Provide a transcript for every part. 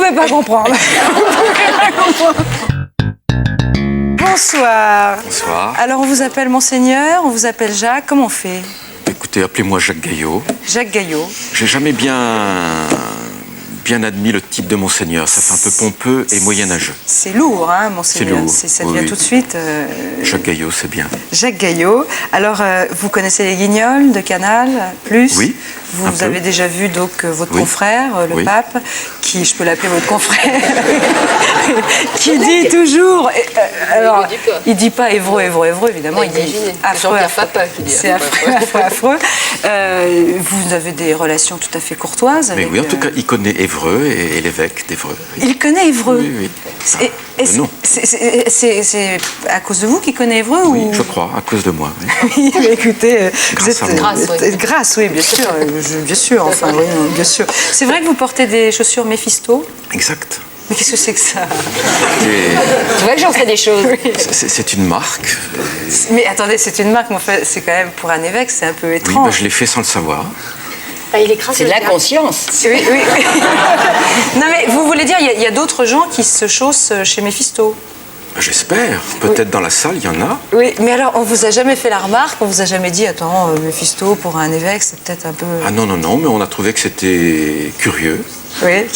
pouvez pas comprendre. Bonsoir. Bonsoir. Alors, on vous appelle Monseigneur, on vous appelle Jacques. Comment on fait? Écoutez, appelez-moi Jacques Gaillot. Jacques Gaillot. J'ai jamais bien admis le titre de Monseigneur. Ça fait un peu pompeux et moyenâgeux. C'est lourd, hein, Monseigneur. C'est lourd. Ça vient Oui. tout de suite. Jacques Gaillot, c'est bien. Jacques Gaillot. Alors, vous connaissez les Guignols de Canal+? Oui. Vous avez déjà vu donc votre Oui. confrère, le Oui. pape, qui, je peux l'appeler votre confrère, qui dit toujours. Alors, il dit pas Évreux, évidemment. Il dit affreux, c'est affreux. Vous avez des relations tout à fait courtoises avec. Mais oui, en tout cas, il connaît Évreux et l'évêque d'Évreux. Oui. Il connaît Évreux. Oui. Non. C'est à cause de vous qu'il connaît Évreux Oui, ou... je crois, à cause de moi. Oui. Oui, mais écoutez, Grâce à moi. Grâce, oui, bien sûr, enfin, oui, bien sûr. C'est vrai que vous portez des chaussures Méphisto? Exact. Mais qu'est-ce que c'est que ça? Tu vois que j'en sais des choses. C'est une marque. Mais attendez, c'est une marque, mais enfin, c'est quand même pour un évêque, c'est un peu Oui, étrange. je l'ai fait sans le savoir. C'est de la conscience. Oui. Non, mais vous voulez dire, il y a d'autres gens qui se chaussent chez Méphisto? J'espère. Peut-être dans la salle, il y en a. Oui, mais alors, on vous a jamais fait la remarque, on vous a jamais dit, attends, Méphisto, pour un évêque, c'est peut-être un peu... Ah non, mais on a trouvé que c'était curieux. Oui,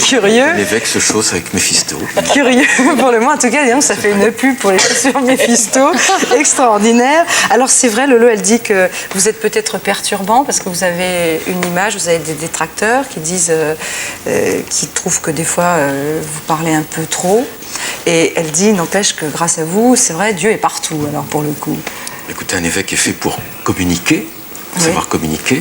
curieux. L'évêque se chausse avec Méphisto. Curieux, pour le moins, en tout cas, disons, ça fait une pub pour les chaussures Méphisto, extraordinaire. Alors, c'est vrai, Lolo, elle dit que vous êtes peut-être perturbant parce que vous avez une image, vous avez des détracteurs qui disent, qui trouvent que des fois, vous parlez un peu trop. Et elle dit, n'empêche que grâce à vous, c'est vrai, Dieu est partout, alors, pour le coup. Écoutez, un évêque est fait pour communiquer, savoir communiquer.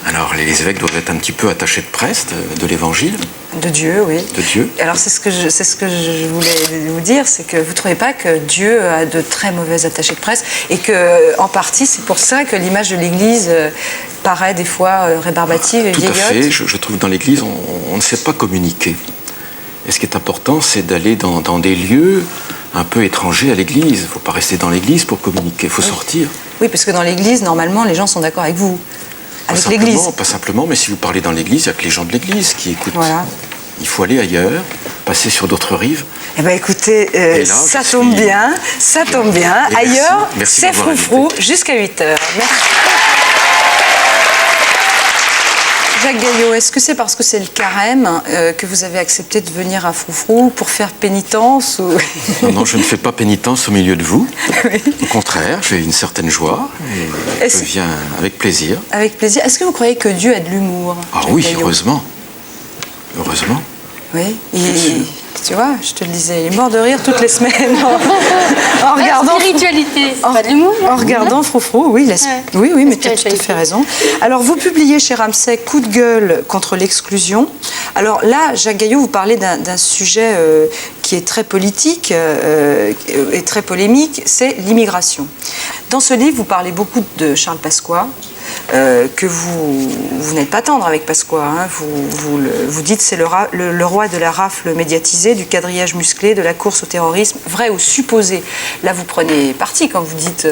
Alors, les évêques doivent être un petit peu attachés de presse de l'évangile. De Dieu, oui. De Dieu. Alors, c'est ce que je voulais vous dire, c'est que vous ne trouvez pas que Dieu a de très mauvais attachés de presse et que, en partie, c'est pour ça que l'image de l'Église paraît des fois rébarbative et Tout vieillotte. à fait. Je trouve que dans l'Église, on ne sait pas communiquer. Et ce qui est important, c'est d'aller dans des lieux un peu étrangers à l'Église. Il ne faut pas rester dans l'Église pour communiquer, il faut sortir. Oui, parce que dans l'Église, normalement, les gens sont d'accord avec vous. Avec l'Église. Pas simplement, mais si vous parlez dans l'Église, il n'y a que les gens de l'Église qui écoutent. Voilà. Il faut aller ailleurs, passer sur d'autres rives. Eh bien, écoutez, là, ça tombe bien. Et Ailleurs, merci c'est d'avoir froufrou invité. jusqu'à 8h. Merci. Jacques Gaillot, est-ce que c'est parce que c'est le carême que vous avez accepté de venir à Froufrou pour faire pénitence ou... Non, je ne fais pas pénitence au milieu de vous. Oui. Au contraire, j'ai une certaine joie et je viens avec plaisir. Avec plaisir. Est-ce que vous croyez que Dieu a de l'humour? Ah Jacques oui, Gaillot? Heureusement. Heureusement. Oui, tu vois, je te le disais, il est mort de rire toutes les semaines en regardant... Spiritualité, c'est pas de l'humour. En regardant Froufrou, oui, oui, mais tu as tout à fait raison. Alors, vous publiez chez Ramsay Coup de gueule contre l'exclusion. Alors là, Jacques Gaillot, vous parlez d'un sujet qui est très politique et très polémique, c'est l'immigration. Dans ce livre, vous parlez beaucoup de Charles Pasqua, que vous n'êtes pas tendre avec Pasqua. Hein. Vous dites c'est le roi de la rafle médiatisée, du quadrillage musclé, de la course au terrorisme, vrai ou supposé. Là, vous prenez parti quand vous dites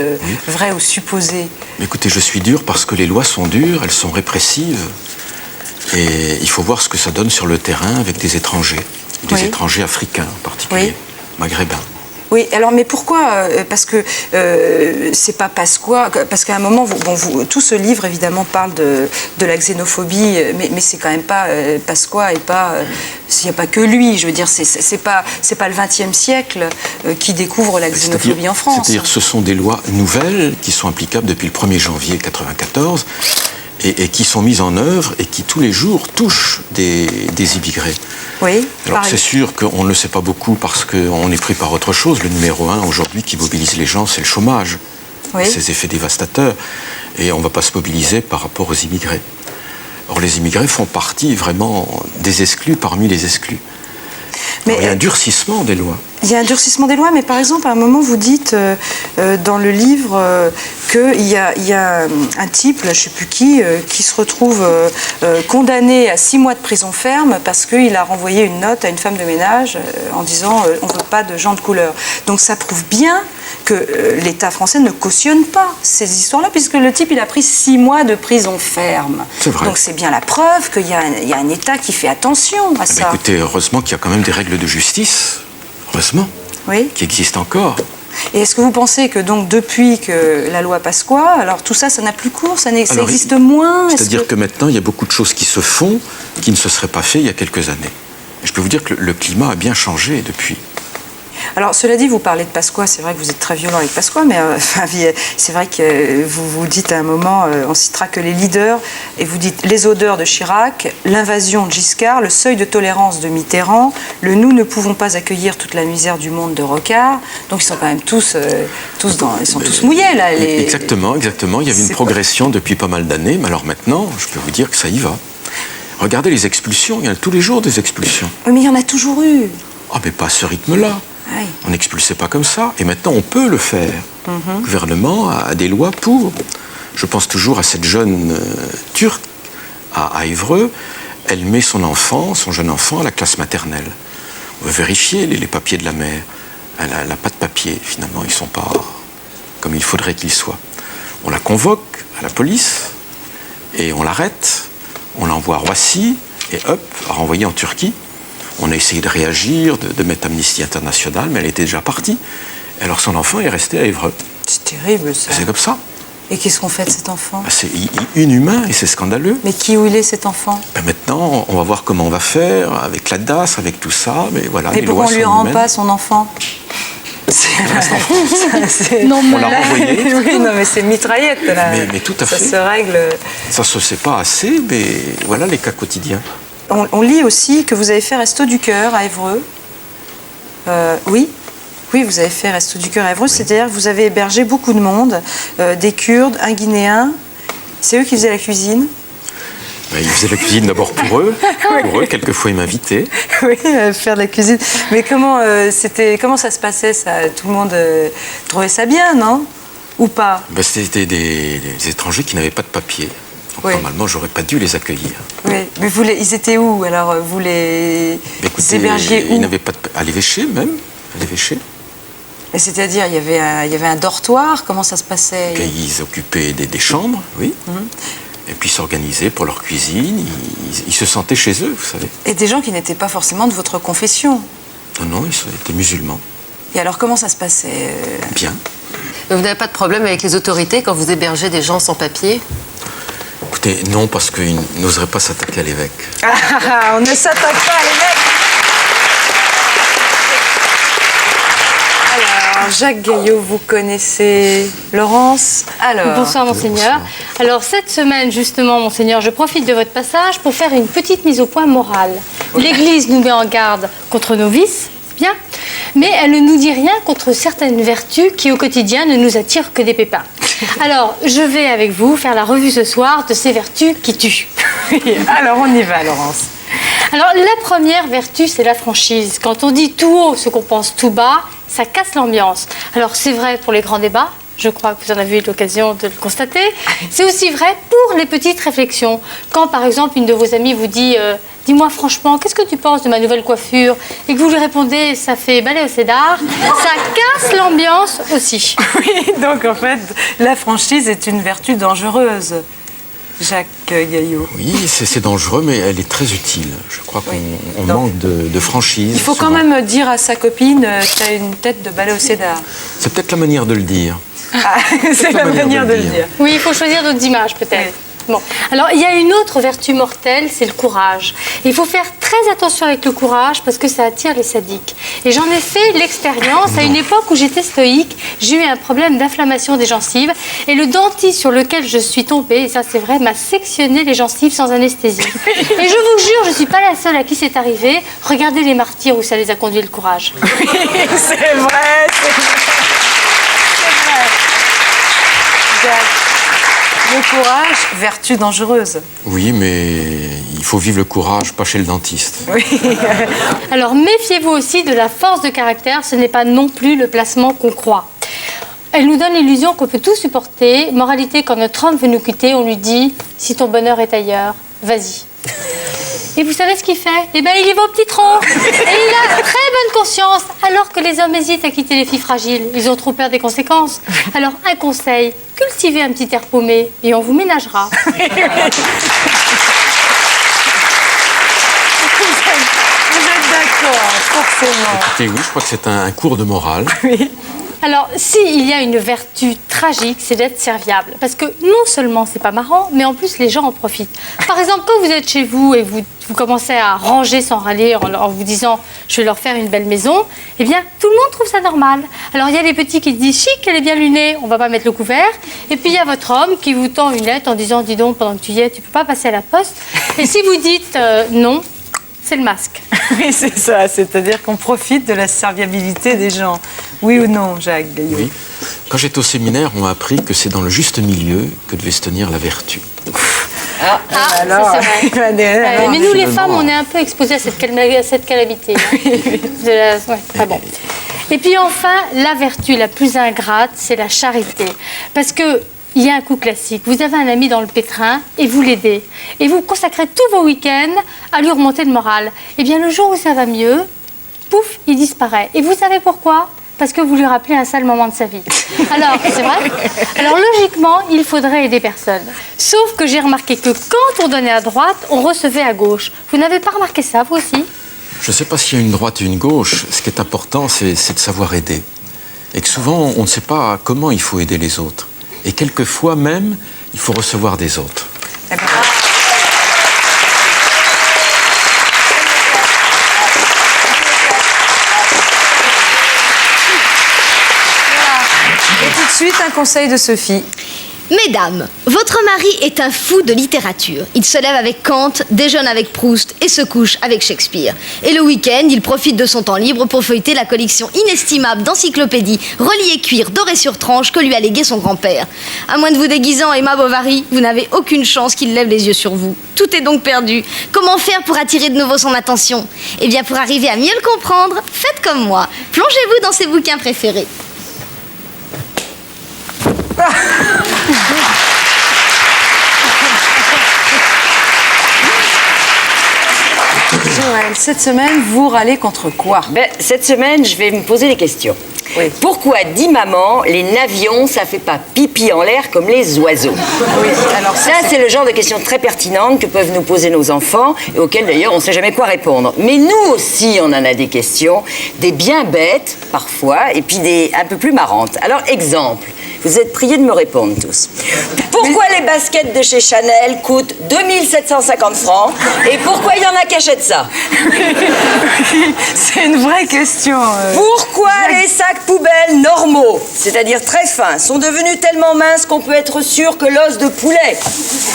vrai ou supposé. Mais écoutez, je suis dur parce que les lois sont dures, elles sont répressives. Et il faut voir ce que ça donne sur le terrain avec des étrangers. Des étrangers africains en particulier, maghrébins. Oui, alors mais pourquoi? Parce que c'est pas Pasqua, parce qu'à un moment, tout ce livre évidemment parle de la xénophobie, mais c'est quand même pas Pasqua et pas, il n'y a pas que lui, je veux dire, c'est pas le XXe siècle qui découvre la xénophobie en France. C'est-à-dire ce sont des lois nouvelles qui sont applicables depuis le 1er janvier 1994 et qui sont mises en œuvre et qui tous les jours touchent des immigrés. Oui. Alors c'est sûr qu'on ne le sait pas beaucoup parce qu'on est pris par autre chose. Le numéro 1 aujourd'hui qui mobilise les gens, c'est le chômage. Oui. Ses effets dévastateurs. Et on ne va pas se mobiliser par rapport aux immigrés. Or les immigrés font partie vraiment des exclus parmi les exclus. Mais il y a un durcissement des lois. Il y a un durcissement des lois, mais par exemple, à un moment, vous dites dans le livre qu'il y a un type, là, je ne sais plus qui se retrouve condamné à 6 mois de prison ferme parce qu'il a renvoyé une note à une femme de ménage en disant on ne veut pas de gens de couleur. Donc ça prouve bien que l'État français ne cautionne pas ces histoires-là, puisque le type, il a pris 6 mois de prison ferme. C'est vrai. Donc c'est bien la preuve qu'il y a un État qui fait attention à ça. Écoutez, heureusement qu'il y a quand même des règles de justice, heureusement, qui existent encore. Et est-ce que vous pensez que donc depuis que la loi Pasqua, alors tout ça, ça n'a plus cours, ça existe moins? C'est-à-dire que maintenant, il y a beaucoup de choses qui se font qui ne se seraient pas faites il y a quelques années. Et je peux vous dire que le climat a bien changé depuis. Alors, cela dit, vous parlez de Pasqua, c'est vrai que vous êtes très violent avec Pasqua, mais c'est vrai que vous dites à un moment, on citera que les leaders, et vous dites les odeurs de Chirac, l'invasion de Giscard, le seuil de tolérance de Mitterrand, le nous ne pouvons pas accueillir toute la misère du monde de Rocard. Donc, ils sont quand même tous mouillés, là. Exactement. Il y avait une progression depuis pas mal d'années, mais alors maintenant, je peux vous dire que ça y va. Regardez les expulsions, il y en a tous les jours des expulsions. Oui, mais il y en a toujours eu. Ah, mais pas à ce rythme-là. Oui. On n'expulsait pas comme ça. Et maintenant, on peut le faire. Le gouvernement a des lois pour. Je pense toujours à cette jeune Turque à Évreux. Elle met son jeune enfant, à la classe maternelle. On veut vérifier les papiers de la mère. Elle n'a pas de papiers, finalement. Ils ne sont pas comme il faudrait qu'ils soient. On la convoque à la police et on l'arrête. On l'envoie à Roissy et hop, renvoyé en Turquie. On a essayé de réagir, de mettre Amnesty International, mais elle était déjà partie. Alors son enfant est resté à Évreux. C'est terrible, ça. C'est comme ça. Et qu'est-ce qu'on fait de cet enfant? C'est inhumain et c'est scandaleux. Mais où il est, cet enfant? Maintenant, on va voir comment on va faire avec la DAS, avec tout ça. Mais voilà, mais pourquoi on ne lui rend pas son enfant? On l'a renvoyé. Oui, non, mais c'est mitraillette, là. Mais tout à fait. Ça se règle. Ça se sait pas assez, mais voilà les cas quotidiens. On lit aussi que vous avez fait Resto du Cœur à Évreux. Oui, vous avez fait Resto du Cœur à Évreux, c'est-à-dire que vous avez hébergé beaucoup de monde, des Kurdes, un Guinéen. C'est eux qui faisaient la cuisine? Ils faisaient la cuisine d'abord pour eux. Quelquefois ils m'invitaient. Oui, faire de la cuisine. Mais comment ça se passait, ça? Tout le monde trouvait ça bien, non? Ou pas? C'était des étrangers qui n'avaient pas de papier. Donc, normalement, j'aurais pas dû les accueillir. Oui, mais ils étaient où? Alors, vous les hébergiez où? Ils n'avaient pas à l'évêché même, à l'évêché. Et c'est-à-dire, il y avait un dortoir? Comment ça se passait? Ils occupaient des chambres, oui. Et puis s'organisaient pour leur cuisine. Ils se sentaient chez eux, vous savez. Et des gens qui n'étaient pas forcément de votre confession? Non, ils étaient musulmans. Et alors, comment ça se passait? Bien. Mais vous n'avez pas de problème avec les autorités quand vous hébergez des gens sans papier? Écoutez, non, parce qu'ils n'oseraient pas s'attaquer à l'évêque. On ne s'attaque pas à l'évêque. Alors, Jacques Gaillot, vous connaissez Laurence? Alors, bonsoir, Monseigneur. Alors, cette semaine, justement, Monseigneur, je profite de votre passage pour faire une petite mise au point morale. L'Église nous met en garde contre nos vices, bien, mais elle ne nous dit rien contre certaines vertus qui, au quotidien, ne nous attirent que des pépins. Alors, je vais avec vous faire la revue ce soir de ces vertus qui tuent. Alors, on y va, Laurence. Alors, la première vertu, c'est la franchise. Quand on dit tout haut ce qu'on pense tout bas, ça casse l'ambiance. Alors, c'est vrai pour les grands débats. Je crois que vous en avez eu l'occasion de le constater. C'est aussi vrai pour les petites réflexions. Quand, par exemple, une de vos amies vous dit « Dis-moi franchement, qu'est-ce que tu penses de ma nouvelle coiffure ?» et que vous lui répondez « Ça fait balai au cédar », ça casse l'ambiance aussi. Oui, donc en fait, la franchise est une vertu dangereuse, Jacques Gaillot. Oui, c'est dangereux, mais elle est très utile. Je crois qu'on manque de franchise. Il faut quand même dire à sa copine « Tu as une tête de balai au cédar ». C'est peut-être la manière de le dire. C'est la manière de le dire. Oui, il faut choisir d'autres images, peut-être. Oui. Bon. Alors, il y a une autre vertu mortelle, c'est le courage. Il faut faire très attention avec le courage parce que ça attire les sadiques. Et j'en ai fait l'expérience à une époque où j'étais stoïque. J'ai eu un problème d'inflammation des gencives et le dentiste sur lequel je suis tombée, et ça c'est vrai, m'a sectionné les gencives sans anesthésie. Et je vous jure, je ne suis pas la seule à qui c'est arrivé. Regardez les martyrs où ça les a conduits le courage. Oui, c'est vrai, c'est vrai. Le courage, vertu dangereuse. Oui, mais il faut vivre le courage, pas chez le dentiste. Oui. Alors, méfiez-vous aussi de la force de caractère. Ce n'est pas non plus le placement qu'on croit. Elle nous donne l'illusion qu'on peut tout supporter. Moralité, quand notre homme veut nous quitter, on lui dit « Si ton bonheur est ailleurs, vas-y ». Et vous savez ce qu'il fait? Eh bien, il y va au petit tronc. Et il a très bonne conscience, alors que les hommes hésitent à quitter les filles fragiles. Ils ont trop peur des conséquences. Alors, un conseil, cultivez un petit air paumé et on vous ménagera. Vous êtes d'accord, forcément. Écoutez, oui, je crois que c'est un cours de morale. Oui. Alors, s'il y a une vertu tragique, c'est d'être serviable. Parce que non seulement c'est pas marrant, mais en plus les gens en profitent. Par exemple, quand vous êtes chez vous et vous commencez à ranger sans râler en vous disant « je vais leur faire une belle maison », eh bien, tout le monde trouve ça normal. Alors, il y a les petits qui disent « chic, elle est bien lunée, on va pas mettre le couvert ». Et puis, il y a votre homme qui vous tend une lettre en disant « dis donc, pendant que tu y es, tu peux pas passer à la poste ». Et si vous dites non, c'est le masque. Oui, c'est ça. C'est-à-dire qu'on profite de la serviabilité des gens. Oui ou non, Jacques Gaillot? Oui. Quand j'étais au séminaire, on m'a appris que c'est dans le juste milieu que devait se tenir la vertu. Alors, ça c'est vrai. Mais nous, les femmes, on est un peu exposées à cette calamité. Bon. Et puis enfin, la vertu la plus ingrate, c'est la charité. Parce que il y a un coup classique. Vous avez un ami dans le pétrin et vous l'aidez. Et vous consacrez tous vos week-ends à lui remonter le moral. Eh bien, le jour où ça va mieux, pouf, il disparaît. Et vous savez pourquoi? Parce que vous lui rappelez un sale moment de sa vie. Alors, c'est vrai? Alors, logiquement, il faudrait aider personne. Sauf que j'ai remarqué que quand on donnait à droite, on recevait à gauche. Vous n'avez pas remarqué ça, vous aussi? Je ne sais pas s'il y a une droite et une gauche. Ce qui est important, c'est de savoir aider. Et que souvent, on ne sait pas comment il faut aider les autres. Et quelquefois même, il faut recevoir des autres. Et tout de suite, un conseil de Sophie. Mesdames, votre mari est un fou de littérature. Il se lève avec Kant, déjeune avec Proust et se couche avec Shakespeare. Et le week-end, il profite de son temps libre pour feuilleter la collection inestimable d'encyclopédies reliées cuir doré sur tranche que lui a légué son grand-père. À moins de vous déguiser en Emma Bovary, vous n'avez aucune chance qu'il lève les yeux sur vous. Tout est donc perdu. Comment faire pour attirer de nouveau son attention? Eh bien, pour arriver à mieux le comprendre, faites comme moi. Plongez-vous dans ses bouquins préférés. Joël, cette semaine, vous râlez contre quoi? Cette semaine, je vais me poser des questions. Oui. Pourquoi, dit maman, les navions, ça fait pas pipi en l'air comme les oiseaux? Oui, alors ça, c'est le genre de questions très pertinentes que peuvent nous poser nos enfants et auxquelles, d'ailleurs, on ne sait jamais quoi répondre. Mais nous aussi, on en a des questions, des bien bêtes, parfois, et puis des un peu plus marrantes. Alors, exemple, vous êtes priés de me répondre tous. Pourquoi les baskets de chez Chanel coûtent 2750 francs et pourquoi il y en a qui achètent ça? C'est une vraie question. Pourquoi les sacs poubelles normaux, c'est-à-dire très fins, sont devenus tellement minces qu'on peut être sûr que l'os de poulet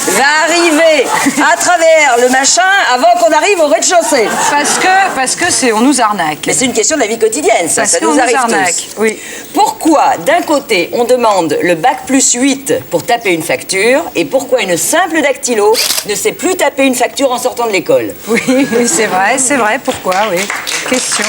va arriver à travers le machin avant qu'on arrive au rez-de-chaussée? Parce que on nous arnaque. Mais c'est une question de la vie quotidienne, ça. Parce Ça qu'on nous arrive arnaque, tous. oui. Pourquoi, d'un côté, on demande le bac plus 8 pour taper une facture et pourquoi une simple dactylo ne sait plus taper une facture en sortant de l'école? Oui, c'est vrai. Pourquoi, oui. Question.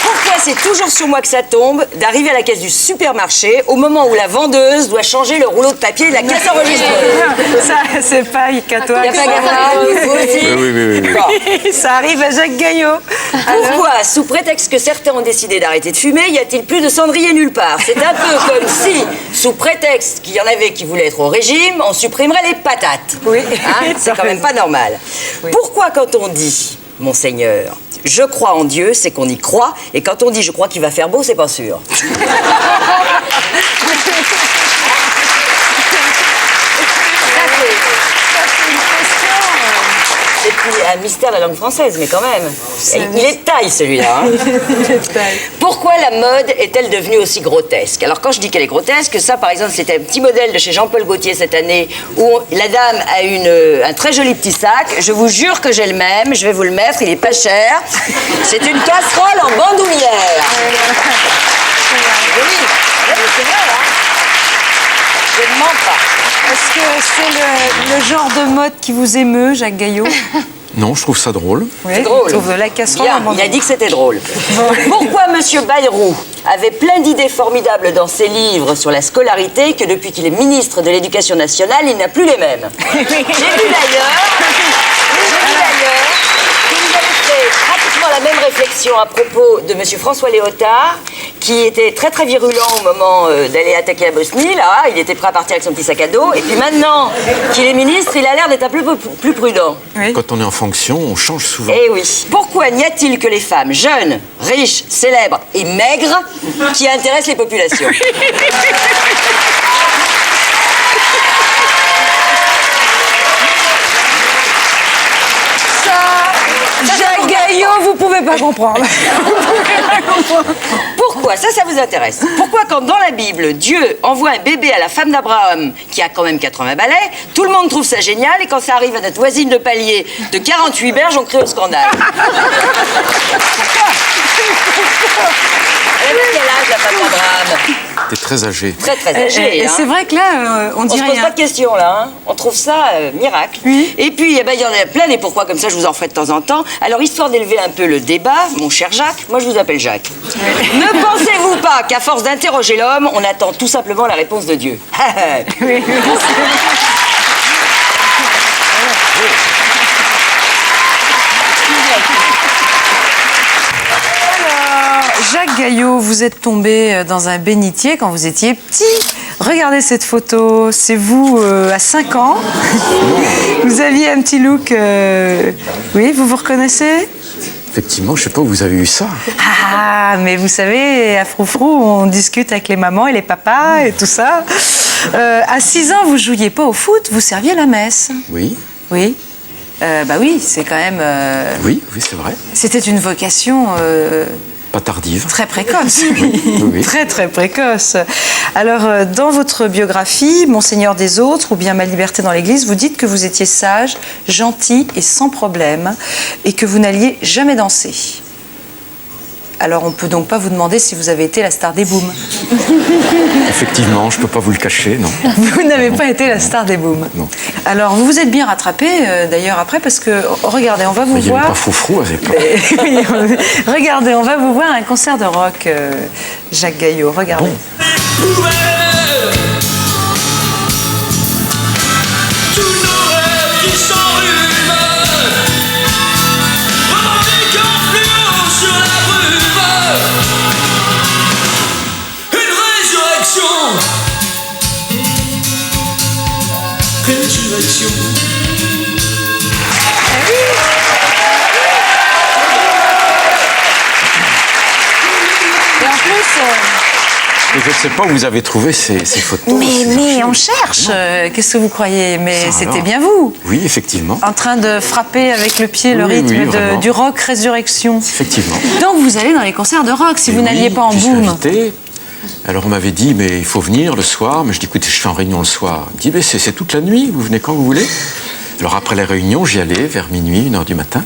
Pourquoi c'est toujours sur moi que ça tombe d'arriver à la caisse du supermarché au moment où la vendeuse doit changer le rouleau de papier de la caisse enregistreuse? Ça, c'est pas qu'à toi. Il n'y a pas Gabriel, vous aussi? Oui. Bon. Ça arrive à Jacques Gaillot. Pourquoi, sous prétexte que certains ont décidé d'arrêter de fumer, y a-t-il plus de cendrier nulle part? C'est un peu comme si, sous prétexte qu'il y en avait qui voulaient être au régime, on supprimerait les patates. Oui. Hein, c'est quand même pas normal. Oui. Pourquoi quand on dit, Monseigneur, je crois en Dieu, c'est qu'on y croit, et quand on dit je crois qu'il va faire beau, c'est pas sûr? Et puis, un mystère de la langue française, mais quand même. Il est de taille, celui-là. Hein. Pourquoi la mode est-elle devenue aussi grotesque? Alors, quand je dis qu'elle est grotesque, ça, par exemple, c'était un petit modèle de chez Jean-Paul Gaultier cette année, où la dame a un très joli petit sac. Je vous jure que j'ai le même. Je vais vous le mettre. Il est pas cher. C'est une casserole en bandoulière. Joli. C'est vrai, hein? Je ne mens pas. Est-ce que c'est le genre de mode qui vous émeut, Jacques Gaillot? Non, je trouve ça drôle. Oui, C'est drôle. il trouve la casserole Bien, en bandoulière. il a dit que c'était drôle. Pourquoi Monsieur Bayrou avait plein d'idées formidables dans ses livres sur la scolarité que depuis qu'il est ministre de l'Éducation nationale, il n'a plus les mêmes. J'ai vu d'ailleurs que vous avez fait pratiquement la même réflexion à propos de M. François Léotard, qui était très très virulent au moment d'aller attaquer la Bosnie. Là, il était prêt à partir avec son petit sac à dos. Et puis maintenant qu'il est ministre, il a l'air d'être un peu plus prudent. Oui. Quand on est en fonction, on change souvent. Eh oui. Pourquoi n'y a-t-il que les femmes jeunes, riches, célèbres et maigres qui intéressent les populations? Jacques Gaillot, vous pouvez pas comprendre. Pourquoi? Ça vous intéresse. Pourquoi quand dans la Bible, Dieu envoie un bébé à la femme d'Abraham qui a quand même 80 balais, tout le monde trouve ça génial et quand ça arrive à notre voisine de palier de 48 berges, on crie au scandale? Elle avait quel âge la femme d'Abraham? T'es très âgé. Très âgé. Et c'est vrai que là, on dit se pose rien. pas de questions là, hein. On trouve ça miracle. Oui. Et puis, il y en a plein des pourquoi comme ça, je vous en ferai de temps en temps. Alors, histoire d'élever un peu le débat, mon cher Jacques, moi je vous appelle Jacques. Ne pensez-vous pas qu'à force d'interroger l'homme, on attend tout simplement la réponse de Dieu? Oui. Jacques Gaillot, vous êtes tombé dans un bénitier quand vous étiez petit. Regardez cette photo, c'est vous à 5 ans. Vous aviez un petit look... Oui, vous vous reconnaissez? Effectivement, je sais pas où vous avez eu ça. Ah, mais vous savez, à Froufrou, on discute avec les mamans et les papas et tout ça. À 6 ans, vous jouiez pas au foot, vous serviez la messe. Oui. Oui. Bah oui, c'est quand même... Oui, c'est vrai. C'était une vocation... Pas tardive. Très précoce, Oui. Très, très précoce. Alors, dans votre biographie, Monseigneur des autres, ou bien Ma liberté dans l'Église, vous dites que vous étiez sage, gentil et sans problème, et que vous n'alliez jamais danser. Alors, on ne peut donc pas vous demander si vous avez été la star des booms. Effectivement, je peux pas vous le cacher, non. Vous n'avez pas été la star des booms. Non. Alors, vous vous êtes bien rattrapé, d'ailleurs, après, parce que, regardez, on va vous Il n'y avait voir... pas Froufrou à l'époque. Oui, regardez, on va vous voir un concert de rock, Jacques Gaillot. Regardez. Bon. Résurrection. Et en plus... Et je ne sais pas où vous avez trouvé ces photos. Mais on cherche. Qu'est-ce que vous croyez? Mais Ça, c'était alors. bien vous. Oui, effectivement. En train de frapper avec le pied le Oui, rythme oui, vraiment. du rock Résurrection. Effectivement. Donc vous allez dans les concerts de rock si Et vous n'alliez oui, pas en j'y suis boom. invité. Alors on m'avait dit, mais il faut venir le soir. Mais je dis, écoutez, je suis en réunion le soir. Il me dit, mais c'est toute la nuit, vous venez quand vous voulez. Alors après la réunion, j'y allais vers minuit, 1h du matin.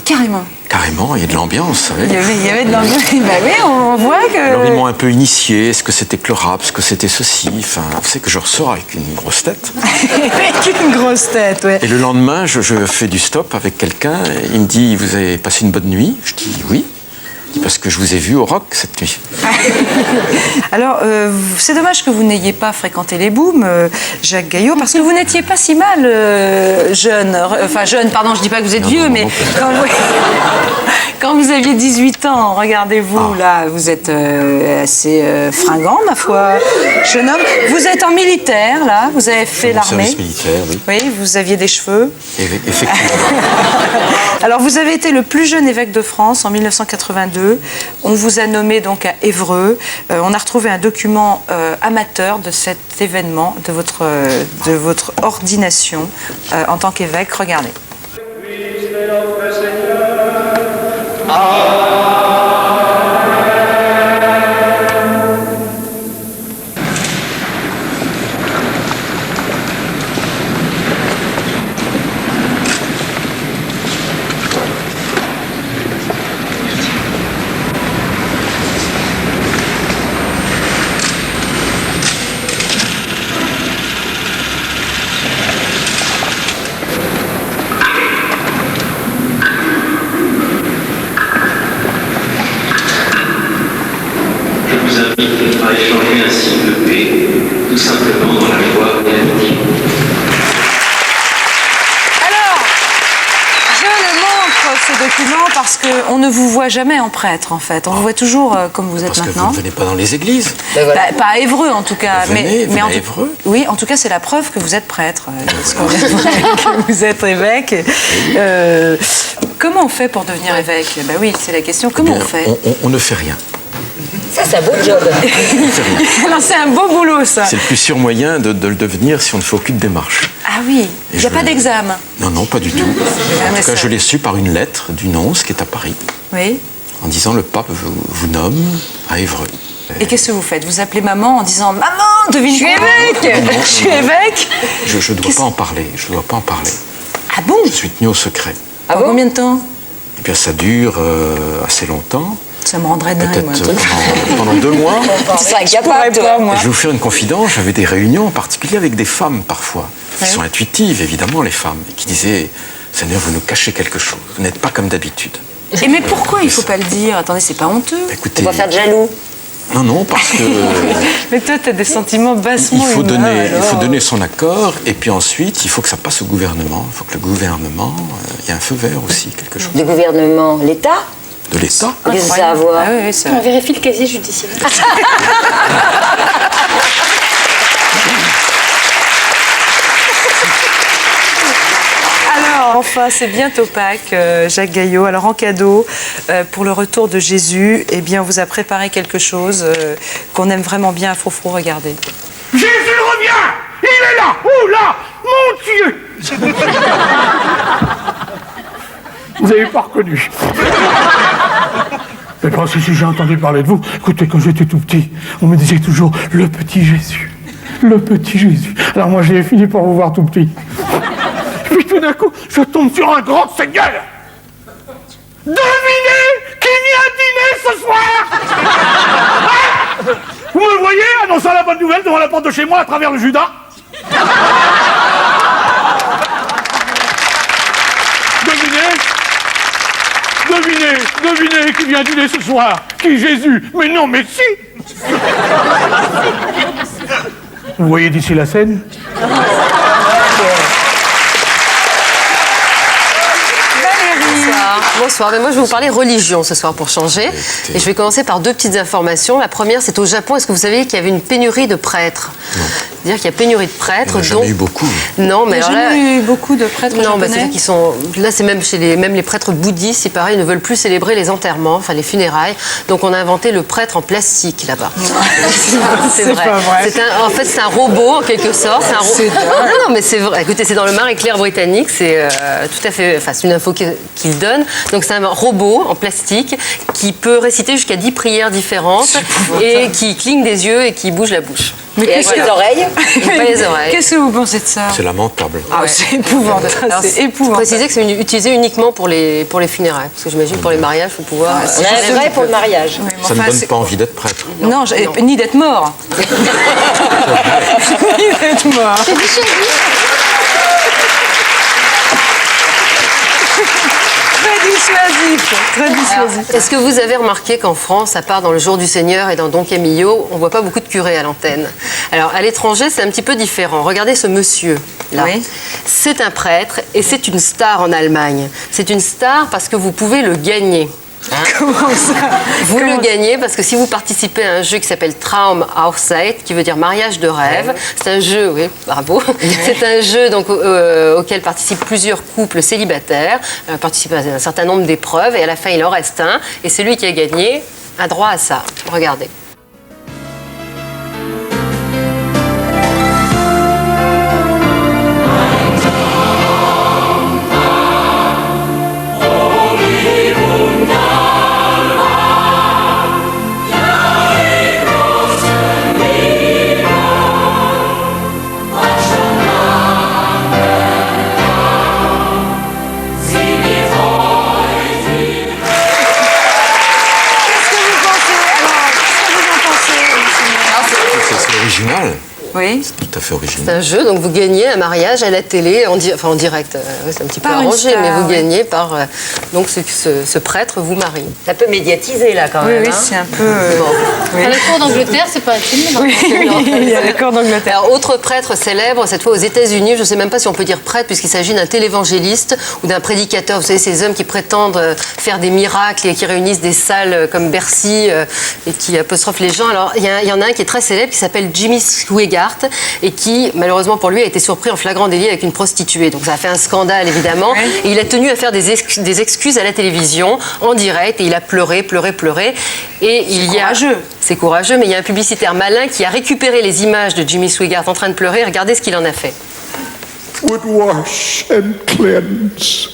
Carrément. Carrément, il y a de l'ambiance, vous savez. Il y avait de l'ambiance. Bah oui, on voit que... Alors ils m'ont un peu initié, est-ce que c'était que le rap, est-ce que c'était ceci. Enfin, vous savez que je ressors avec une grosse tête. Avec une grosse tête, ouais. Et le lendemain, je fais du stop avec quelqu'un. Et il me dit, vous avez passé une bonne nuit? Je dis, oui. Il dit, parce que je vous ai vu au rock cette nuit. Alors, c'est dommage que vous n'ayez pas fréquenté les booms, Jacques Gaillot, parce que vous n'étiez pas si mal jeune. Enfin, jeune, pardon, je dis pas que vous êtes vieux, mais quand vous aviez 18 ans, regardez-vous, là, vous êtes assez fringant, ma foi, jeune homme. Vous êtes en militaire, là, vous avez fait Mon l'armée. service militaire, oui. Oui, vous aviez des cheveux. Effectivement. Alors, vous avez été le plus jeune évêque de France en 1982. On vous a nommé donc à Évreux. On a retrouvé un document amateur de cet événement, de votre ordination en tant qu'évêque. Regardez. on ne vous voit jamais en prêtre, en fait. On vous voit toujours comme vous êtes Parce que maintenant. vous ne venez pas dans les églises. Pas à Évreux, en tout cas. Venez en à Évreux. Oui, en tout cas, c'est la preuve que vous êtes prêtre. Parce qu'on que vous êtes évêque. Comment on fait pour devenir évêque? Ben oui, c'est la question. Comment on fait? On ne fait rien. Ça, c'est un beau job. Alors, c'est un beau boulot, ça. C'est le plus sûr moyen de le devenir si on ne fait aucune démarche. Ah oui, il n'y a pas d'examen. Non, pas du tout. En tout cas, je l'ai su par une lettre du nonce qui est à Paris, Oui. en disant le pape vous nomme à Évreux. Et qu'est-ce que vous faites? Vous appelez maman en disant « Maman, devine, je suis évêque !» Non, Je suis évêque. Je ne dois pas en parler. Je dois pas en parler. Ah bon? Je suis tenu au secret. Pendant combien de temps? Eh bien, ça dure assez longtemps. Ça me rendrait dingue, moi. Peut-être pendant 2 mois. Tu seras Je pourrais incapable, toi. pas, moi. Je vais vous faire une confidence. J'avais des réunions, en particulier avec des femmes parfois, qui sont intuitives, évidemment, les femmes, et qui disaient « Seigneur, vous nous cachez quelque chose. Vous n'êtes pas comme d'habitude. » Et mais pourquoi il ne faut pas le dire? Attendez, c'est pas honteux. Écoutez, On va faire de jaloux. non, parce que Mais toi, tu as des sentiments bassement il faut humains, donner son accord, et puis ensuite, il faut que ça passe au gouvernement. Il faut que le gouvernement, il y a un feu vert aussi, quelque chose. Du gouvernement, l'État. De l'État. Qu'est-ce que ça a à voir? Ah oui, c'est On vrai. vérifie le casier judiciaire. Alors, enfin, c'est bientôt Pâques, Jacques Gaillot. Alors, en cadeau, pour le retour de Jésus, eh bien, on vous a préparé quelque chose qu'on aime vraiment bien à Frou-Frou. Regardez. Jésus revient! Il est là! Oh là! Mon Dieu! Vous n'avez pas reconnu. Mais parce que si j'ai entendu parler de vous, écoutez, quand j'étais tout petit, on me disait toujours le petit Jésus. Le petit Jésus. Alors moi, j'ai fini par vous voir tout petit. Puis tout d'un coup, je tombe sur un grand Seigneur. Devinez qui vient dîner ce soir? Hein? Vous me voyez annonçant la bonne nouvelle devant la porte de chez moi à travers le Judas? Devinez qui vient dîner ce soir? Qui? Jésus? Mais non, mais si! Vous voyez d'ici la scène? Bonsoir, mais moi je vais vous parler religion ce soir pour changer. Et je vais commencer par 2 petites informations. La première, c'est au Japon. Est-ce que vous saviez qu'il y avait une pénurie de prêtres? C'est-à-dire qu'il y a pénurie de prêtres. Il n'y en a jamais eu beaucoup. Non, mais Il n'y a alors là... jamais eu beaucoup de prêtres Non, japonais. c'est-à-dire qu'ils sont... Là, c'est même chez les prêtres bouddhistes, c'est pareil, ils ne veulent plus célébrer les enterrements, enfin les funérailles. Donc on a inventé le prêtre en plastique là-bas. C'est vrai. pas vrai. En fait, c'est un robot en quelque sorte. Non, mais c'est vrai. Écoutez, c'est dans le Marie-Claire britannique. C'est tout à fait... Enfin, c'est une info qu'il donne. Donc c'est un robot en plastique qui peut réciter jusqu'à 10 prières différentes et qui cligne des yeux et qui bouge la bouche. Mais Et avec qu'est-ce les que- oreilles? Pas les oreilles. Qu'est-ce que vous pensez de ça? C'est lamentable. Ah, c'est épouvantable. Alors, C'est faut épouvantable. préciser que c'est utilisé uniquement pour les funérailles. Parce que j'imagine pour les mariages, il faut pouvoir... On a un vrai pour le mariage. Oui, mais Ça ne enfin, donne c'est- pas envie d'être prêtre. Non, ni d'être mort. Ni d'être mort. Très dissuasif. Très dissuasif. Est-ce que vous avez remarqué qu'en France, à part dans Le Jour du Seigneur et dans Don Camillo, on ne voit pas beaucoup de curés à l'antenne? Alors, à l'étranger, c'est un petit peu différent. Regardez ce monsieur, là. Oui. C'est un prêtre et c'est une star en Allemagne. C'est une star parce que vous pouvez le gagner. Comment ça? Vous le gagnez parce que si vous participez à un jeu qui s'appelle Traum Hochzeit, qui veut dire mariage de rêve, c'est un jeu, oui, bravo, c'est un jeu donc, auquel participent plusieurs couples célibataires, participent à un certain nombre d'épreuves et à la fin il en reste un et celui qui a gagné a droit à ça. Regardez. Qu'est-ce que vous pensez? Alors, à fait original. C'est un jeu, donc vous gagnez un mariage à la télé, en direct. C'est un petit peu Par une arrangé, star, mais vous oui. gagnez par... donc ce prêtre vous marie. C'est un peu médiatisé là quand Oui, même. oui, hein. c'est un peu... oui. À la cour d'Angleterre, c'est pas un film. Oui, il y a la cour d'Angleterre. Alors, autre prêtre célèbre, cette fois aux États-Unis, je ne sais même pas si on peut dire prêtre, puisqu'il s'agit d'un télévangéliste ou d'un prédicateur. Vous savez, ces hommes qui prétendent faire des miracles et qui réunissent des salles comme Bercy et qui apostrophent les gens. Alors, il y en a un qui est très célèbre, qui s'appelle Jimmy Swaggart, et qui, malheureusement pour lui, a été surpris en flagrant délit avec une prostituée. Donc, ça a fait un scandale, évidemment. Ouais. Et il a tenu à faire des excuses à la télévision, en direct, et il a pleuré. Et c'est courageux, mais il y a un publicitaire malin qui a récupéré les images de Jimmy Swaggart en train de pleurer. Regardez ce qu'il en a fait. Would wash and cleanse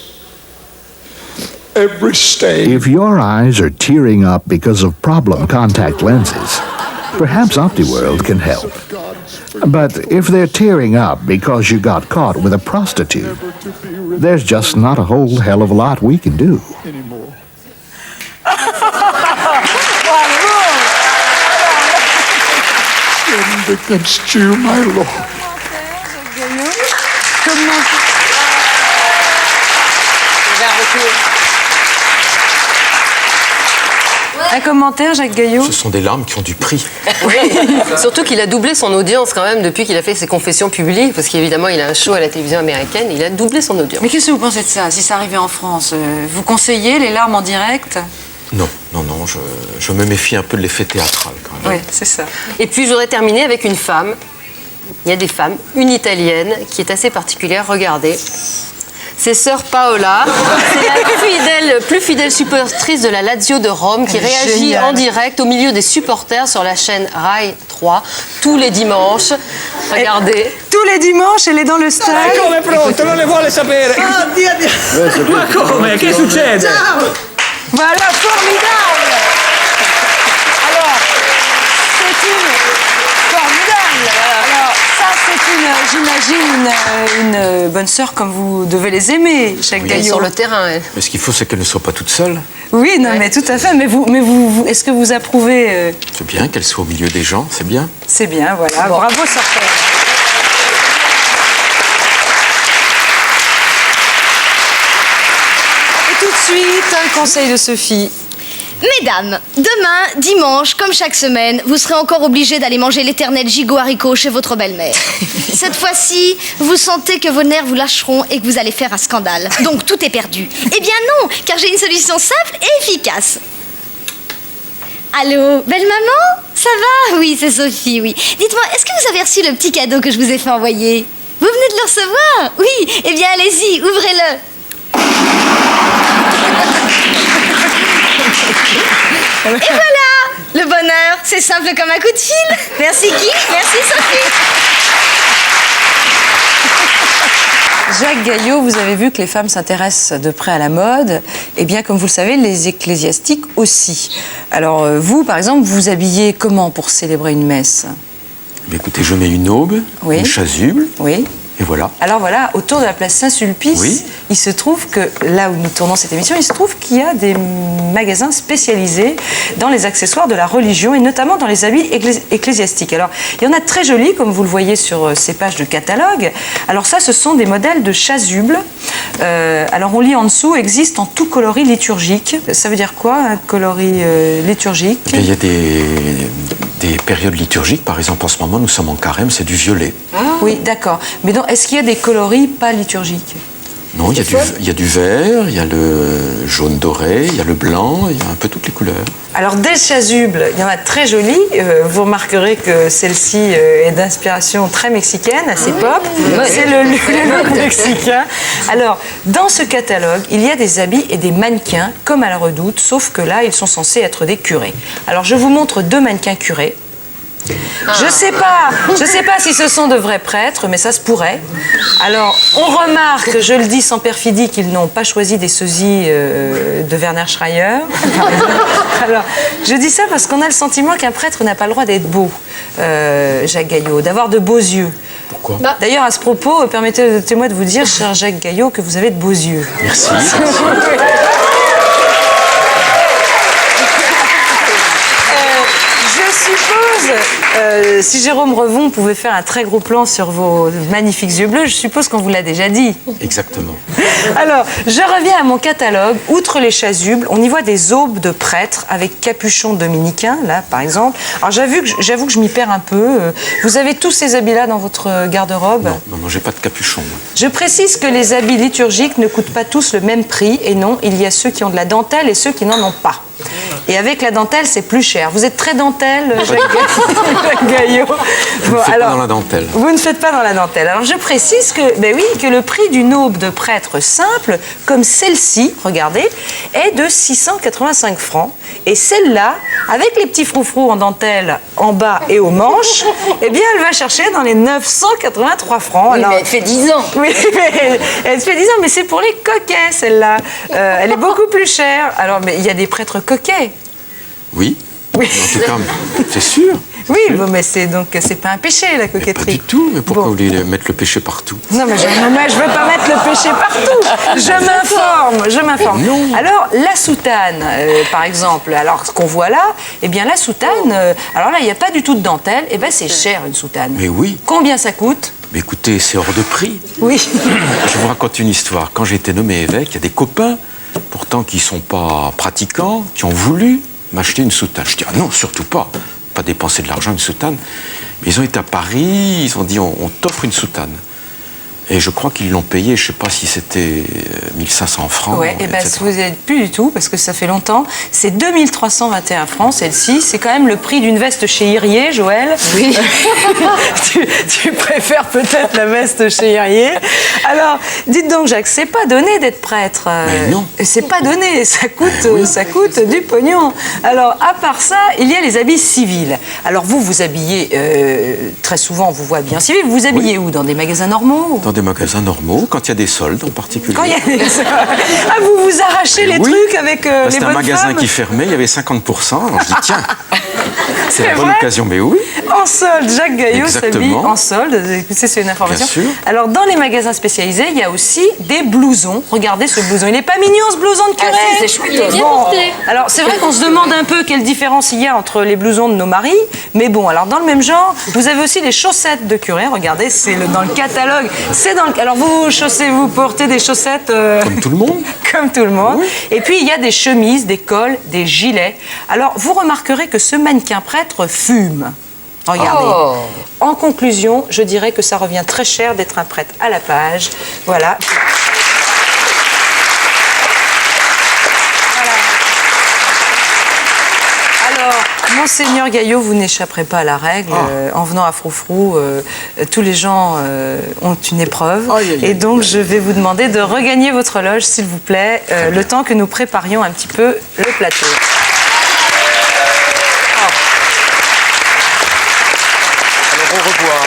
every stain. If your eyes are tearing up because of problem contact lenses, perhaps OptiWorld can help. But if they're tearing up because you got caught with a prostitute, there's just not a whole hell of a lot we can do. Sinned against you, my Lord. Un commentaire, Jacques Gaillot? Ce sont des larmes qui ont du prix. Surtout qu'il a doublé son audience quand même depuis qu'il a fait ses confessions publiques, parce qu'évidemment il a un show à la télévision américaine, il a doublé son audience. Mais qu'est-ce que vous pensez de ça, si ça arrivait en France? Vous conseillez les larmes en direct? Non, je me méfie un peu de l'effet théâtral quand même. Oui, c'est ça. Et puis je voudrais terminer avec une femme. Il y a des femmes, une italienne qui est assez particulière, regardez. C'est Sœur Paola, c'est la plus fidèle supportrice de la Lazio de Rome qui réagit géniale. en direct au milieu des supporters sur la chaîne Rai 3 tous les dimanches. Regardez. Tous les dimanches, elle est dans le stade. Come pronto, non ne vuole sapere. Ma come? Che succede? Voilà, formidable. Alors, c'est une formidable. Alors, ça, c'est j'imagine, une bonne sœur comme vous devez les aimer, Jacques Elle est Gaillot. sur le terrain, elle. Mais ce qu'il faut, c'est qu'elle ne soit pas toute seule. Oui, non, mais tout à fait. Mais vous est-ce que vous approuvez C'est bien qu'elle soit au milieu des gens, c'est bien. C'est bien, voilà. Bravo, sœur Paola. Et tout de suite, un conseil de Sophie. Mesdames, demain, dimanche, comme chaque semaine, vous serez encore obligés d'aller manger l'éternel gigot haricot chez votre belle-mère. Cette fois-ci, vous sentez que vos nerfs vous lâcheront et que vous allez faire un scandale. Donc tout est perdu. Eh bien non, car j'ai une solution simple et efficace. Allô, belle maman? Ça va? Oui, c'est Sophie, oui. Dites-moi, est-ce que vous avez reçu le petit cadeau que je vous ai fait envoyer? Vous venez de le recevoir? Oui, eh bien allez-y, ouvrez-le. Et voilà, le bonheur, c'est simple comme un coup de fil. Merci Guy, merci Sophie. Jacques Gaillot, vous avez vu que les femmes s'intéressent de près à la mode. Eh bien, comme vous le savez, les ecclésiastiques aussi. Alors, vous, par exemple, vous habillez comment pour célébrer une messe? Mais écoutez, je mets une aube, Oui. une chasuble, Oui. et voilà. Alors voilà, autour de la place Saint-Sulpice, Oui. il se trouve que, là où nous tournons cette émission, il se trouve qu'il y a des magasins spécialisés dans les accessoires de la religion et notamment dans les habits ecclésiastiques. Alors, il y en a très jolis, comme vous le voyez sur ces pages de catalogue. Alors ça, ce sont des modèles de chasubles. Alors on lit en dessous, existe en tout coloris liturgique. Ça veut dire quoi, un coloris liturgique? Eh bien, il y a des périodes liturgiques, par exemple en ce moment nous sommes en carême, c'est du violet. Oui, d'accord. Mais donc, est-ce qu'il y a des coloris pas liturgiques? Non, il y a du vert, il y a le jaune doré, il y a le blanc, il y a un peu toutes les couleurs. Alors, des chasubles, il y en a très jolies. Vous remarquerez que celle-ci est d'inspiration très mexicaine, assez pop. C'est le look mexicain. Alors, dans ce catalogue, il y a des habits et des mannequins, comme à la Redoute, sauf que là, ils sont censés être des curés. Alors, je vous montre deux mannequins curés. Je sais pas si ce sont de vrais prêtres, mais ça se pourrait. Alors, on remarque, je le dis sans perfidie, qu'ils n'ont pas choisi des sosies de Werner Schreier. Alors, je dis ça parce qu'on a le sentiment qu'un prêtre n'a pas le droit d'être beau, Jacques Gaillot, d'avoir de beaux yeux. Pourquoi? D'ailleurs, à ce propos, permettez-moi de vous dire, cher Jacques Gaillot, que vous avez de beaux yeux. Merci. Je suppose Si Jérôme Revon pouvait faire un très gros plan sur vos magnifiques yeux bleus, je suppose qu'on vous l'a déjà dit. Exactement. Alors, je reviens à mon catalogue. Outre les chasubles, on y voit des aubes de prêtres avec capuchon dominicain, là, par exemple. Alors, j'avoue que je m'y perds un peu. Vous avez tous ces habits-là dans votre garde-robe? Non, j'ai pas de capuchon. Moi. Je précise que les habits liturgiques ne coûtent pas tous le même prix. Et non, il y a ceux qui ont de la dentelle et ceux qui n'en ont pas. Et avec la dentelle, c'est plus cher. Vous êtes très dentelle, Jacques Gaillot. Vous ne faites pas dans la dentelle. Vous ne faites pas dans la dentelle. Alors je précise que le prix d'une aube de prêtre simple, comme celle-ci, regardez, est de 685 francs. Et celle-là, avec les petits froufrous en dentelle en bas et aux manches, eh bien, elle va chercher dans les 983 francs. Oui, mais elle fait 10 ans. Oui, mais elle fait 10 ans, mais c'est pour les coquets, celle-là. Elle est beaucoup plus chère. Alors, mais il y a des prêtres coquets. Oui. En tout cas, c'est sûr. Oui, bon, mais c'est pas un péché, la coquetterie. Pas du tout, mais pourquoi vous voulez mettre le péché partout? Non, mais je veux pas mettre le péché partout. Je m'informe. Alors, la soutane, par exemple, alors ce qu'on voit là, eh bien la soutane, alors là, il n'y a pas du tout de dentelle, eh bien c'est cher une soutane. Mais oui. Combien ça coûte? Mais écoutez, c'est hors de prix. Oui. Je vous raconte une histoire. Quand j'ai été nommé évêque, il y a des copains, pourtant qui ne sont pas pratiquants, qui ont voulu m'acheter une soutane. Je dis, ah non, surtout pas dépenser de l'argent, une soutane. Mais ils ont été à Paris, ils ont dit, on t'offre une soutane. Et je crois qu'ils l'ont payé, je ne sais pas si c'était 1500 francs. Oui, et bien vous n'êtes plus du tout, parce que ça fait longtemps. C'est 2321 francs, celle-ci. C'est quand même le prix d'une veste chez Irier, Joël. Oui. tu préfères peut-être la veste chez Irier. Alors, dites donc, Jacques, c'est pas donné d'être prêtre. Mais non. C'est pas donné, ça coûte du pognon. Alors, à part ça, il y a les habits civils. Alors, vous habillez, très souvent, on vous voit bien civil. Vous habillez où? Dans des magasins normaux? Dans des magasins normaux, quand il y a des soldes en particulier. Quand il y a des soldes. Ah, vous arrachez les trucs avec les bonnes femmes? C'était un magasin qui fermait, il y avait 50%. Alors je dis, tiens, c'est la bonne occasion, mais oui. En solde, Jacques Gaillot s'habille en solde. Écoutez, c'est une information. Bien sûr. Alors, dans les magasins spécialisés, il y a aussi des blousons. Regardez ce blouson. Il n'est pas mignon, ce blouson de curé? Ah, c'est chouette. Bon. Alors, c'est vrai qu'on se demande un peu quelle différence il y a entre les blousons de nos maris. Mais bon, alors, dans le même genre, vous avez aussi les chaussettes de curé. Regardez, c'est dans le catalogue. Alors, vous portez des chaussettes... Comme tout le monde. Comme tout le monde. Oui. Et puis, il y a des chemises, des cols, des gilets. Alors, vous remarquerez que ce mannequin prêtre fume. Regardez. Oh. En conclusion, je dirais que ça revient très cher d'être un prêtre à la page. Voilà. Monseigneur Gaillot, vous n'échapperez pas à la règle. En venant à Froufrou, tous les gens ont une épreuve. Et donc, je vais vous demander de regagner votre loge, s'il vous plaît, le temps que nous préparions un petit peu le plateau. Alors, au revoir.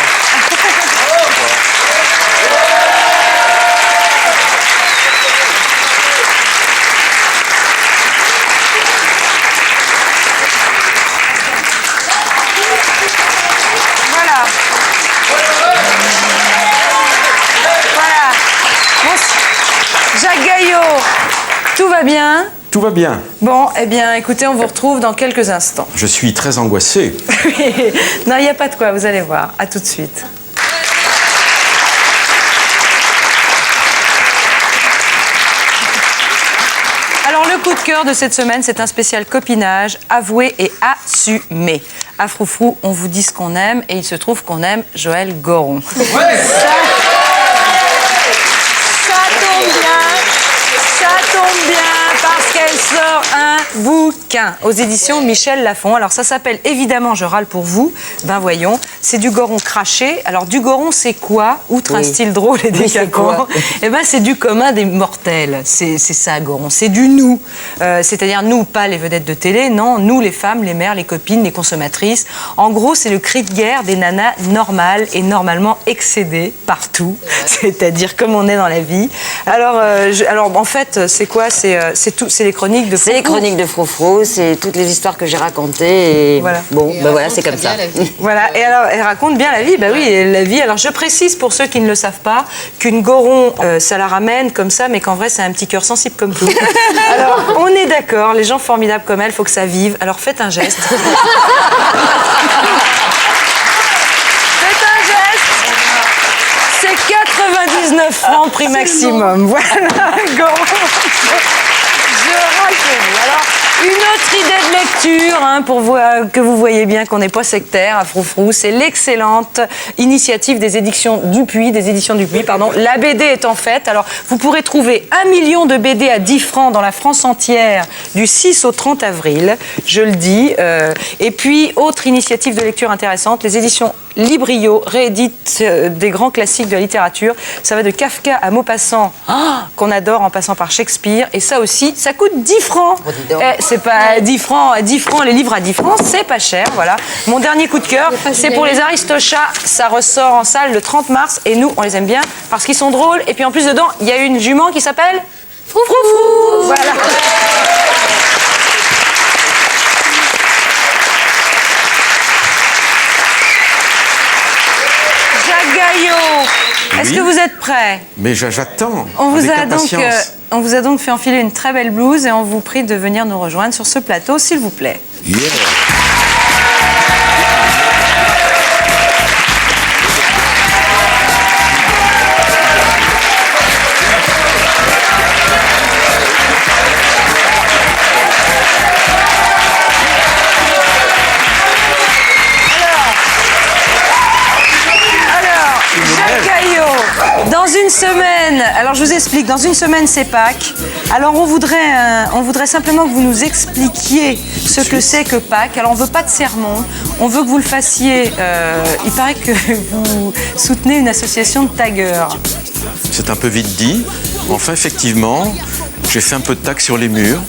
Tout va bien? Tout va bien. Bon, eh bien, écoutez, on vous retrouve dans quelques instants. Je suis très angoissé. Non, il n'y a pas de quoi, vous allez voir. À tout de suite. Alors, le coup de cœur de cette semaine, c'est un spécial copinage, avoué et assumé. À Froufrou, on vous dit ce qu'on aime, et il se trouve qu'on aime Joël Goron. Ouais. Ça tombe bien parce qu'elle sort un bouquin aux éditions Michel Lafon. Alors ça s'appelle évidemment Je râle pour vous. Ben voyons, c'est du Goron craché. Alors du Goron c'est quoi? Outre un style drôle et décapant, eh ben c'est du commun des mortels. C'est ça Goron, c'est du nous. C'est-à-dire nous, pas les vedettes de télé, non, nous les femmes, les mères, les copines, les consommatrices. En gros c'est le cri de guerre des nanas normales et normalement excédées partout. C'est-à-dire comme on est dans la vie. Alors en fait c'est quoi? C'est les chroniques de Froufrou. C'est les chroniques de Froufrou, c'est toutes les histoires que j'ai racontées. Et voilà. Bon, ben voilà, c'est comme ça. Voilà, et alors elle raconte bien la vie. Bah oui, la vie. Alors je précise pour ceux qui ne le savent pas qu'une Goron, ça la ramène comme ça, mais qu'en vrai c'est un petit cœur sensible comme tout. Alors on est d'accord, les gens formidables comme elle, faut que ça vive. Alors faites un geste. 99 francs, prix maximum. Voilà, Go. Je raconte. Alors, une autre idée de lecture, pour que vous voyez bien qu'on n'est pas sectaire à Froufrou, c'est l'excellente initiative des éditions Dupuis, La BD est en fête. Alors, vous pourrez trouver 1 million de BD à 10 francs dans la France entière du 6 au 30 avril, je le dis. Et puis, autre initiative de lecture intéressante, les éditions Librio rééditent des grands classiques de la littérature. Ça va de Kafka à Maupassant, qu'on adore en passant par Shakespeare. Et ça aussi, ça coûte 10 francs. C'est pas 10 francs, les livres à 10 francs, c'est pas cher, voilà. Mon dernier coup de cœur, c'est pour les Aristochats. Ça ressort en salle le 30 mars et nous, on les aime bien parce qu'ils sont drôles. Et puis en plus, dedans, il y a une jument qui s'appelle Froufrou. Voilà. Jacques Gaillot, est-ce que vous êtes prêt? Mais j'attends. On vous a donc fait enfiler une très belle blouse et on vous prie de venir nous rejoindre sur ce plateau, s'il vous plaît. Yeah. Dans une semaine, alors je vous explique, dans une semaine c'est Pâques. Alors on voudrait simplement que vous nous expliquiez ce que c'est que Pâques. Alors on ne veut pas de sermon, on veut que vous le fassiez. Il paraît que vous soutenez une association de taggeurs. C'est un peu vite dit. Enfin, effectivement, j'ai fait un peu de tag sur les murs.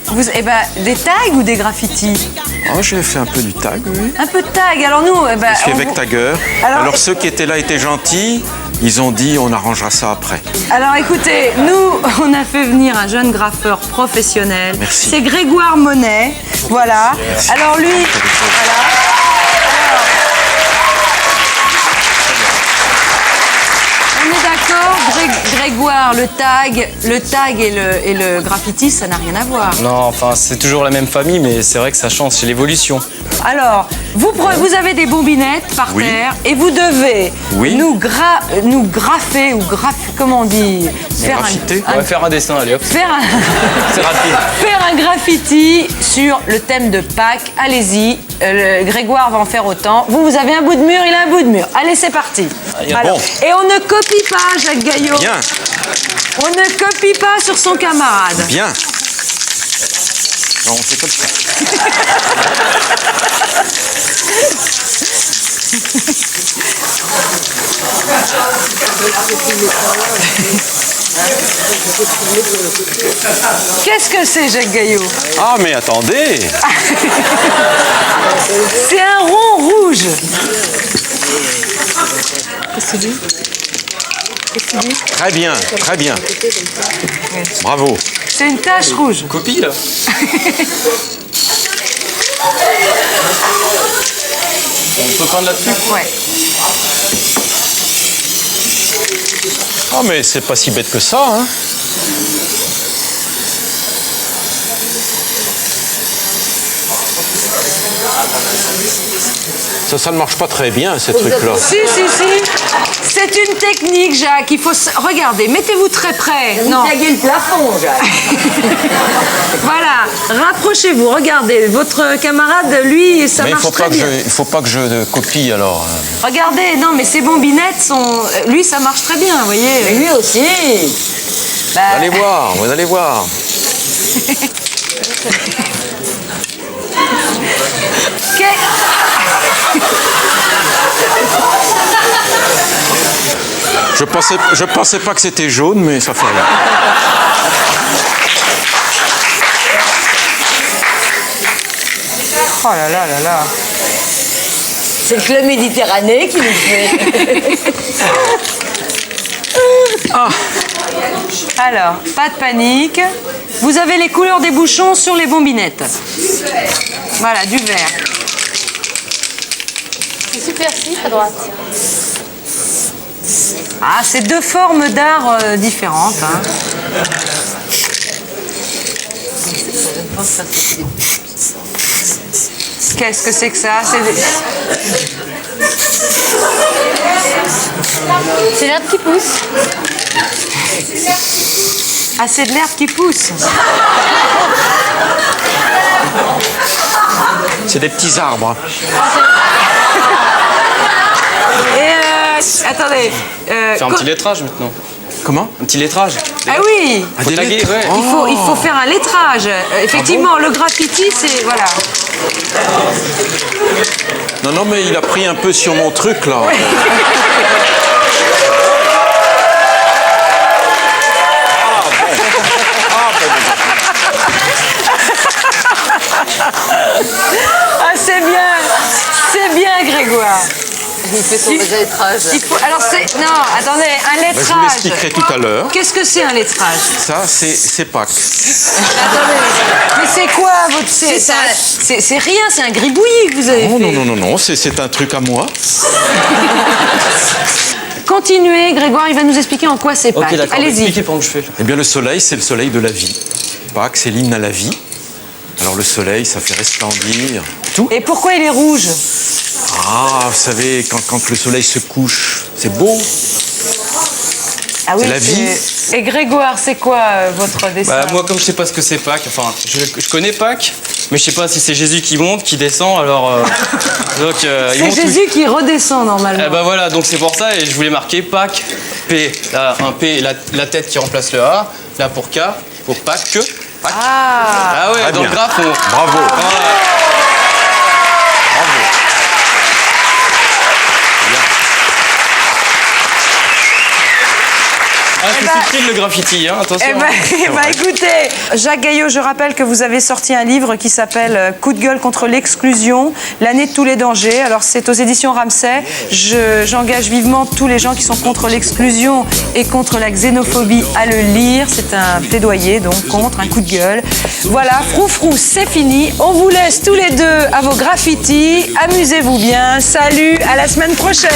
Des tags ou des graffitis? Oh, j'ai fait un peu du tag, oui. Un peu de tag, alors nous... je suis avec tagueur. Alors ceux qui étaient là étaient gentils, ils ont dit on arrangera ça après. Alors écoutez, nous, on a fait venir un jeune graffeur professionnel. Merci. C'est Grégoire Monet, voilà. Merci. Alors lui, voilà. On est d'accord, Grégoire, le tag et le graffiti, ça n'a rien à voir. Non, enfin, c'est toujours la même famille, mais c'est vrai que ça change, c'est l'évolution. Alors, vous avez des bombinettes par terre et vous devez nous graffer ou comment on dit, faire un dessin, allez hop. C'est rapide. Faire un graffiti sur le thème de Pâques. Allez-y, Grégoire va en faire autant. Vous avez un bout de mur, il a un bout de mur. Allez, c'est parti. Alors, bon. Et on ne copie pas, Jacques Gaillot. Bien. On ne copie pas sur son camarade. Bien. Non, on fait comme ça. Qu'est-ce que c'est, Jacques Gaillot? Ah, mais attendez. C'est un rond rouge. Très bien, très bien. Bravo. C'est une tache rouge. Copie, là. On peut peindre là-dessus? Ouais. Ah, mais c'est pas si bête que ça, hein. Ça ne marche pas très bien, ces trucs-là. Si. C'est une technique, Jacques. Il faut... Regardez, mettez-vous très près. Vous taguez le plafond, Jacques. Voilà, rapprochez-vous. Regardez, votre camarade, lui, ça marche très bien. Il ne faut pas que je copie, alors. Regardez, non, mais ces bombinettes sont... Lui, ça marche très bien, vous voyez. Mais lui aussi. Vous allez voir, vous allez voir. Je pensais pas que c'était jaune, mais ça fait rien. Oh là là là là. C'est le club Méditerranée qui nous fait. Alors, pas de panique. Vous avez les couleurs des bouchons sur les bombinettes. Voilà, du vert. C'est super chic à droite. Ah, c'est deux formes d'art différentes. Hein. Qu'est-ce que c'est que ça? C'est l'herbe qui pousse. Ah, c'est de l'herbe qui pousse. C'est des petits arbres. Et attendez. Faire un petit lettrage maintenant. Comment? Un petit lettrage. Ah oui. Faut taguer, ouais. Il faut faire un lettrage. Effectivement, le graffiti, c'est... Voilà. Non, mais il a pris un peu sur mon truc, là. Ah, c'est bien, Grégoire. Il fait son lettrage. Alors, non, attendez, un lettrage. Je vous l'expliquerai tout à l'heure. Qu'est-ce que c'est un lettrage? Ça, c'est Pâques. Attendez, mais c'est quoi votre... C'est rien, c'est un gribouillis que vous avez fait. Non, c'est un truc à moi. Continuez, Grégoire, il va nous expliquer en quoi c'est Pâques. Ok, d'accord. Allez-y. Expliquez pendant que je fais. Eh bien, le soleil, c'est le soleil de la vie. Pâques, c'est l'hymne à la vie. Alors, le soleil, ça fait resplendir tout. Et pourquoi il est rouge? Ah, vous savez, quand le soleil se couche, c'est beau. Ah oui, c'est la vie. Et Grégoire, c'est quoi votre dessin? Moi, comme je sais pas ce que c'est Pâques, enfin, je connais Pâques, mais je sais pas si c'est Jésus qui monte, qui descend, alors... donc, c'est Jésus qui redescend, normalement. Eh ben voilà, donc c'est pour ça, et je voulais marquer Pâques, P, là, un P, la tête qui remplace le A, là pour K, pour Pâques, Pâques. Ah ouais, dans le graphe, on... Bravo. Ah, c'est subtil le graffiti, hein, attention. Écoutez, Jacques Gaillot, je rappelle que vous avez sorti un livre qui s'appelle Coup de gueule contre l'exclusion, l'année de tous les dangers. Alors c'est aux éditions Ramsay. J'engage vivement tous les gens qui sont contre l'exclusion et contre la xénophobie à le lire. C'est un plaidoyer donc contre un coup de gueule. Voilà, froufrou, c'est fini. On vous laisse tous les deux à vos graffitis. Amusez-vous bien. Salut, à la semaine prochaine.